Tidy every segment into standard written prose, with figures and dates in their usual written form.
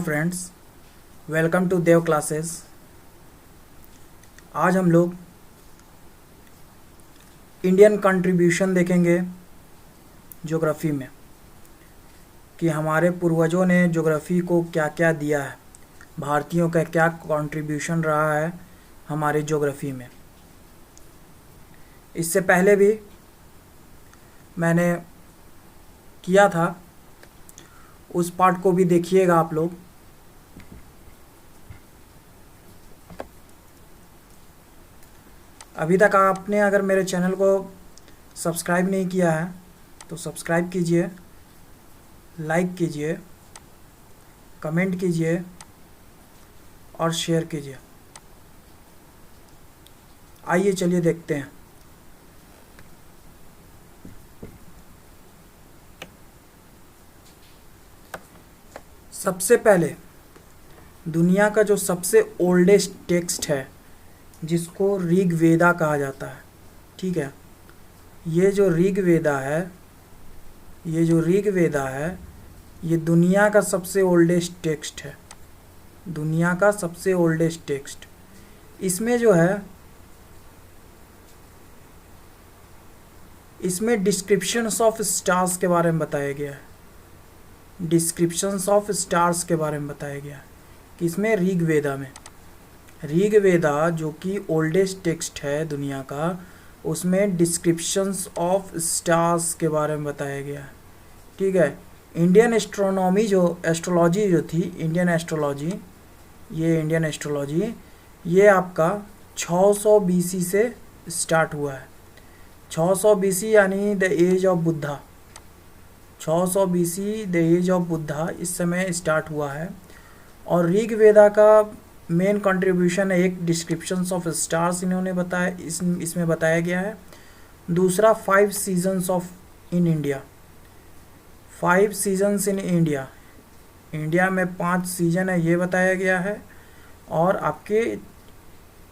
Friends, welcome to Dev classes. आज हम लोग इंडियन कंट्रीब्यूशन देखेंगे ज्योग्राफी में कि हमारे पूर्वजों ने ज्योग्राफी को क्या क्या दिया है, भारतीयों का क्या कंट्रीब्यूशन रहा है हमारे ज्योग्राफी में। इससे पहले भी मैंने किया था, उस पार्ट को भी देखिएगा आप लोग। अभी तक आपने अगर मेरे चैनल को सब्सक्राइब नहीं किया है तो सब्सक्राइब कीजिए, लाइक कीजिए, कमेंट कीजिए और शेयर कीजिए। आइए चलिए देखते हैं। सबसे पहले दुनिया का जो सबसे ओल्डेस्ट टेक्स्ट है जिसको ऋग्वेदा कहा जाता है, ठीक है। ये जो ऋग्वेदा है ये दुनिया का सबसे ओल्डेस्ट टेक्स्ट है, दुनिया का सबसे ओल्डेस्ट टेक्स्ट। इसमें जो है इसमें डिस्क्रिप्शंस ऑफ स्टार्स के बारे में बताया गया है, डिस्क्रिप्शंस ऑफ स्टार्स के बारे में बताया गया है कि इसमें ऋग्वेदा में, ऋग्वेदा जो कि ओल्डेस्ट टेक्स्ट है दुनिया का, उसमें डिस्क्रिप्शंस ऑफ स्टार्स के बारे में बताया गया है, ठीक है। इंडियन एस्ट्रोलॉजी जो थी, इंडियन एस्ट्रोलॉजी ये आपका 600 BC से स्टार्ट हुआ है। 600 BC यानी the age of Buddha, 600 BC the age of Buddha इस समय स्टार्ट हुआ है। और ऋग्वेदा का मेन कंट्रीब्यूशन है एक डिस्क्रिप्शंस ऑफ स्टार्स इन्होंने बताया, इसमें बताया गया है। दूसरा 5 seasons of in India, 5 seasons in India, India में 5 सीजन है ये बताया गया है। और आपके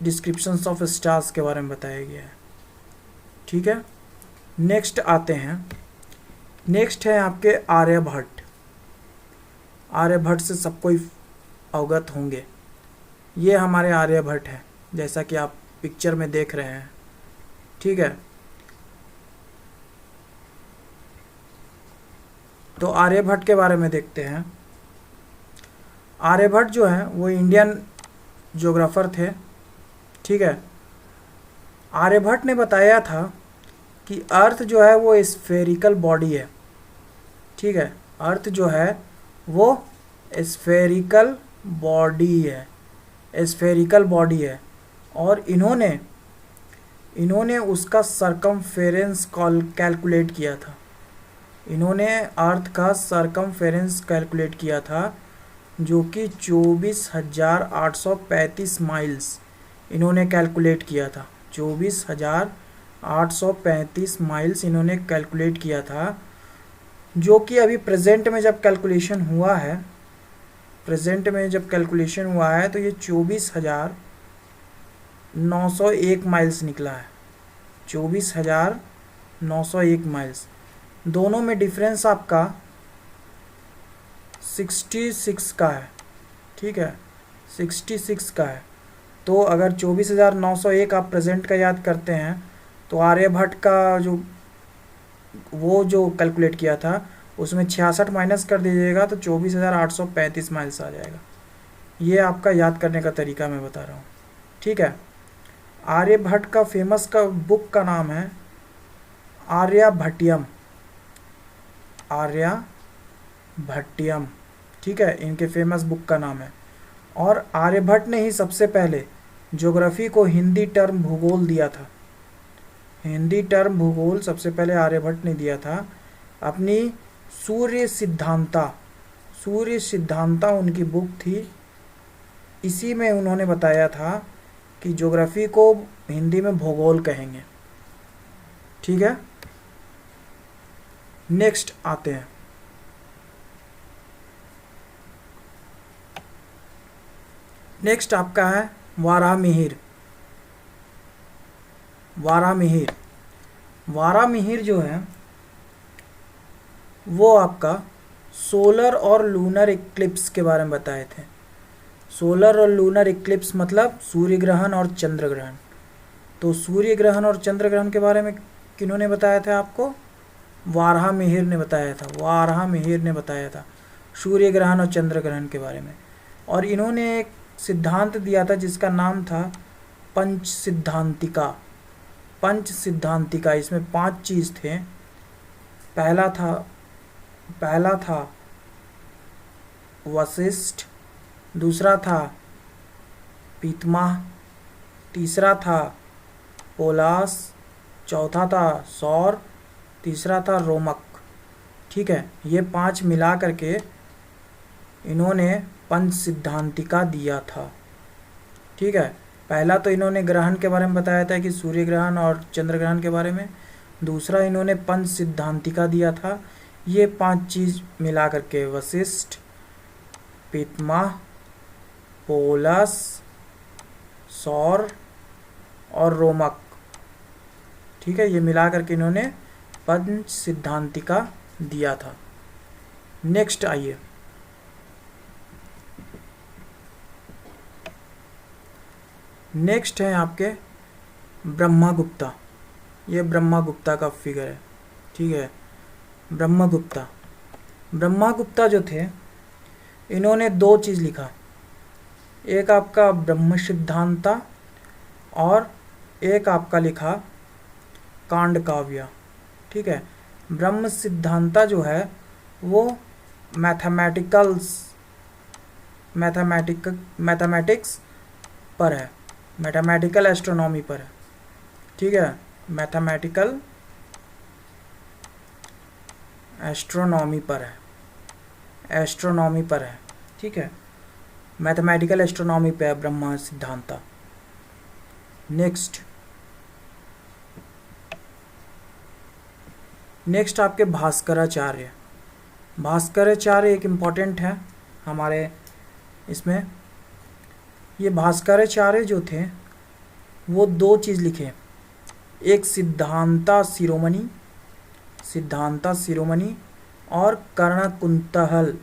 डिस्क्रिप्शंस ऑफ स्टार्स के बारे में बताया गया है, ठीक है। नेक्स्ट आते हैं, नेक्स्ट है आपके आर्यभट्ट। आर्यभट्ट से सबको अवगत होंगे, ये हमारे आर्यभट्ट हैं जैसा कि आप पिक्चर में देख रहे हैं, ठीक है। तो आर्यभट्ट के बारे में देखते हैं। आर्यभट्ट जो है वो इंडियन ज्योग्राफर थे, ठीक है। आर्यभट्ट ने बताया था कि अर्थ जो है वो स्फेरिकल बॉडी है, ठीक है। अर्थ जो है वो स्फेरिकल बॉडी है, स्फेरिकल बॉडी है। और इन्होंने उसका सरकमफेरेंस कैलकुलेट किया था, इन्होंने अर्थ का सरकमफेरेंस कैलकुलेट किया था जो कि 24,835 माइल्स इन्होंने कैलकुलेट किया था। 24,835 माइल्स इन्होंने कैलकुलेट किया था, जो कि अभी प्रेजेंट में जब कैलकुलेशन हुआ है, तो ये 24,901 माइल्स निकला है, 24,901 माइल्स। दोनों में डिफरेंस आपका 66 का है, ठीक है, 66 का है। तो अगर 24,901 आप प्रेजेंट का याद करते हैं तो आर्यभट्ट का जो कैलकुलेट किया था उसमें 66 माइनस कर दीजिएगा तो 24,835 माइल्स आ जाएगा। ये आपका याद करने का तरीका मैं बता रहा हूँ, ठीक है। आर्यभट्ट का फेमस का बुक का नाम है आर्यभट्टियम, ठीक है, इनके फेमस बुक का नाम है। और आर्यभट्ट ने ही सबसे पहले ज्योग्राफी को हिंदी टर्म भूगोल दिया था, हिंदी टर्म भूगोल सबसे पहले आर्यभट्ट ने दिया था। अपनी सूर्य सिद्धांता उनकी बुक थी, इसी में उन्होंने बताया था कि ज्योग्राफी को हिंदी में भूगोल कहेंगे, ठीक है। नेक्स्ट आते हैं, नेक्स्ट आपका है वारामिहिर जो है वो आपका सोलर और लूनर इक्लिप्स के बारे में बताए थे। सोलर और लूनर इक्लिप्स मतलब सूर्य ग्रहण और चंद्र ग्रहण। तो सूर्य ग्रहण और चंद्र ग्रहण के बारे में किन्होंने बताया था आपको? वाराहमिहिर ने बताया था। वाराहमिहिर ने बताया था सूर्य ग्रहण और चंद्र ग्रहण के बारे में। और इन्होंने एक सिद्धांत दिया था जिसका नाम था पंच सिद्धांतिका। पंच सिद्धांतिका, इसमें 5 चीज़ थे। पहला था वशिष्ठ, दूसरा था पीतमाह, तीसरा था पोलास, चौथा था सौर, तीसरा था रोमक। ठीक है, ये 5 मिला करके इन्होंने पंच सिद्धांतिका दिया था। ठीक है, पहला तो इन्होंने ग्रहण के बारे में बताया था कि सूर्य ग्रहण और चंद्र ग्रहण के बारे में। दूसरा इन्होंने पंच सिद्धांतिका दिया था। ये 5 चीज़ मिला करके वशिष्ठ, पीतमाह, पोलस, सौर और रोमक, ठीक है, ये मिला करके इन्होंने पंच सिद्धांतिका दिया था। नेक्स्ट आइए, नेक्स्ट है आपके ब्रह्मगुप्ता। ये ब्रह्मगुप्ता का फिगर है। ठीक है, ब्रह्मगुप्ता जो थे इन्होंने 2 चीज़ लिखा। एक आपका ब्रह्म सिद्धांता और एक आपका लिखा कांड काव्य। ठीक है, ब्रह्म सिद्धांता जो है वो मैथमेटिक्स पर है, मैथमेटिकल एस्ट्रोनॉमी पर है। ठीक है, मैथमेटिकल एस्ट्रोनॉमी पर है। ठीक है, मैथमेटिकल एस्ट्रोनॉमी पे है ब्रह्म सिद्धांता। नेक्स्ट आपके भास्कराचार्य एक इम्पॉर्टेंट है हमारे इसमें। ये भास्कराचार्य जो थे वो 2 चीज़ लिखे। एक सिद्धांता शिरोमणि और कर्णकुंतल।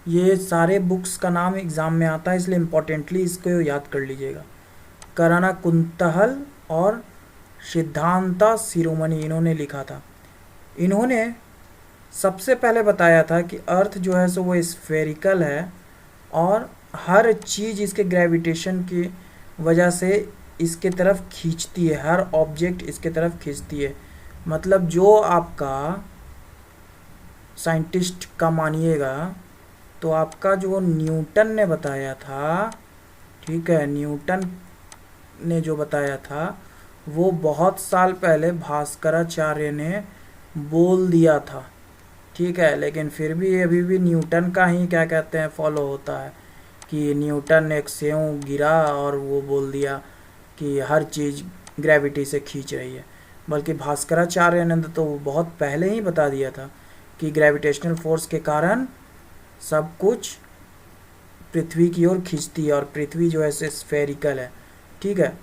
ये सारे बुक्स का नाम एग्ज़ाम में आता है, इसलिए इम्पोर्टेंटली इसको याद कर लीजिएगा। कर्णकुंतल और सिद्धांता शिरोमणि इन्होंने लिखा था। इन्होंने सबसे पहले बताया था कि अर्थ जो है सो वो स्फेरिकल है और हर चीज़ इसके ग्रेविटेशन की वजह से इसके तरफ खींचती है, हर ऑब्जेक्ट इसके तरफ खींचती है। मतलब जो आपका साइंटिस्ट का मानिएगा तो आपका जो न्यूटन ने बताया था, ठीक है, न्यूटन ने जो बताया था वो बहुत साल पहले भास्कराचार्य ने बोल दिया था। ठीक है, लेकिन फिर भी अभी भी न्यूटन का ही क्या कहते हैं फॉलो होता है कि न्यूटन एक सेव गिरा और वो बोल दिया कि हर चीज़ ग्रेविटी से खींच रही है। बल्कि भास्कराचार्य ने तो बहुत पहले ही बता दिया था कि ग्रेविटेशनल फोर्स के कारण सब कुछ पृथ्वी की ओर खींचती है और पृथ्वी जो है स्फेरिकल है। ठीक है,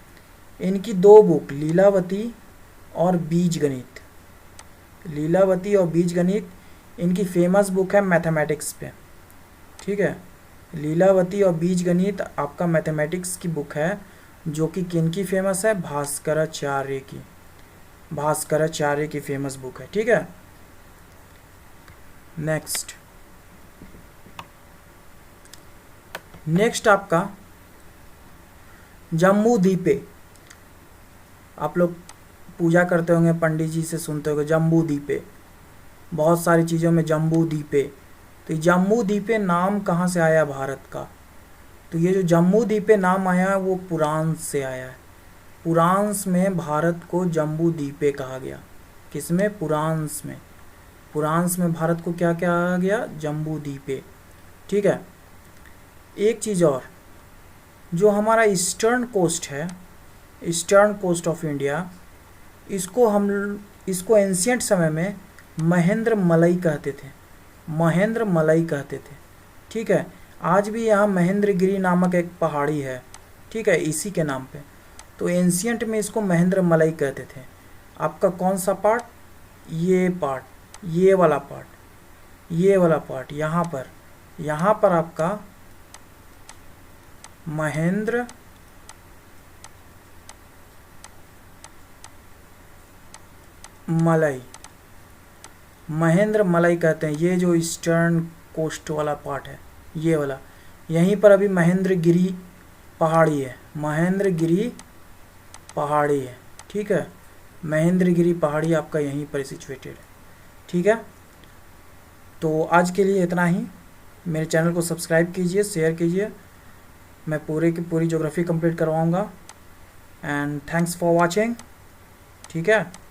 इनकी 2 बुक लीलावती और बीजगणित इनकी फेमस बुक है मैथमेटिक्स पे। ठीक है, लीलावती और बीजगणित आपका मैथमेटिक्स की बुक है जो कि किनकी फेमस है? भास्कराचार्य की फेमस बुक है। ठीक है, नेक्स्ट आपका जम्बू द्वीपे। आप लोग पूजा करते होंगे, पंडित जी से सुनते होंगे जम्बू द्वीपे, बहुत सारी चीज़ों में जम्बू द्वीपे। तो जम्बू द्वीपे नाम कहाँ से आया भारत का? तो ये जो जम्बू द्वीपे नाम आया है वो पुराण से आया है। पुराण में भारत को जम्बू द्वीपे कहा गया। किसमें? पुराण में भारत को क्या कहा गया? जम्बू द्वीपे। ठीक है, एक चीज़ और, जो हमारा ईस्टर्न कोस्ट है, ईस्टर्न कोस्ट ऑफ इंडिया, इसको एंशियंट समय में महेंद्र मलाई कहते थे। ठीक है, आज भी यहाँ महेंद्रगिरी नामक एक पहाड़ी है, ठीक है, इसी के नाम पे। तो एंशियंट में इसको महेंद्र मलाई कहते थे। आपका कौन सा पार्ट? ये वाला पार्ट, ये वाला पार्ट यहाँ पर आपका महेंद्र मलाई कहते हैं। ये जो ईस्टर्न कोस्ट वाला पार्ट है, ये वाला, यहीं पर अभी महेंद्रगिरी पहाड़ी है, ठीक है। महेंद्रगिरी पहाड़ी आपका यहीं पर सिचुएटेड है, ठीक है। तो आज के लिए इतना ही। मेरे चैनल को सब्सक्राइब कीजिए, शेयर कीजिए। मैं पूरे की पूरी ज्योग्राफी कंप्लीट करवाऊंगा। एंड थैंक्स फॉर वाचिंग, ठीक है।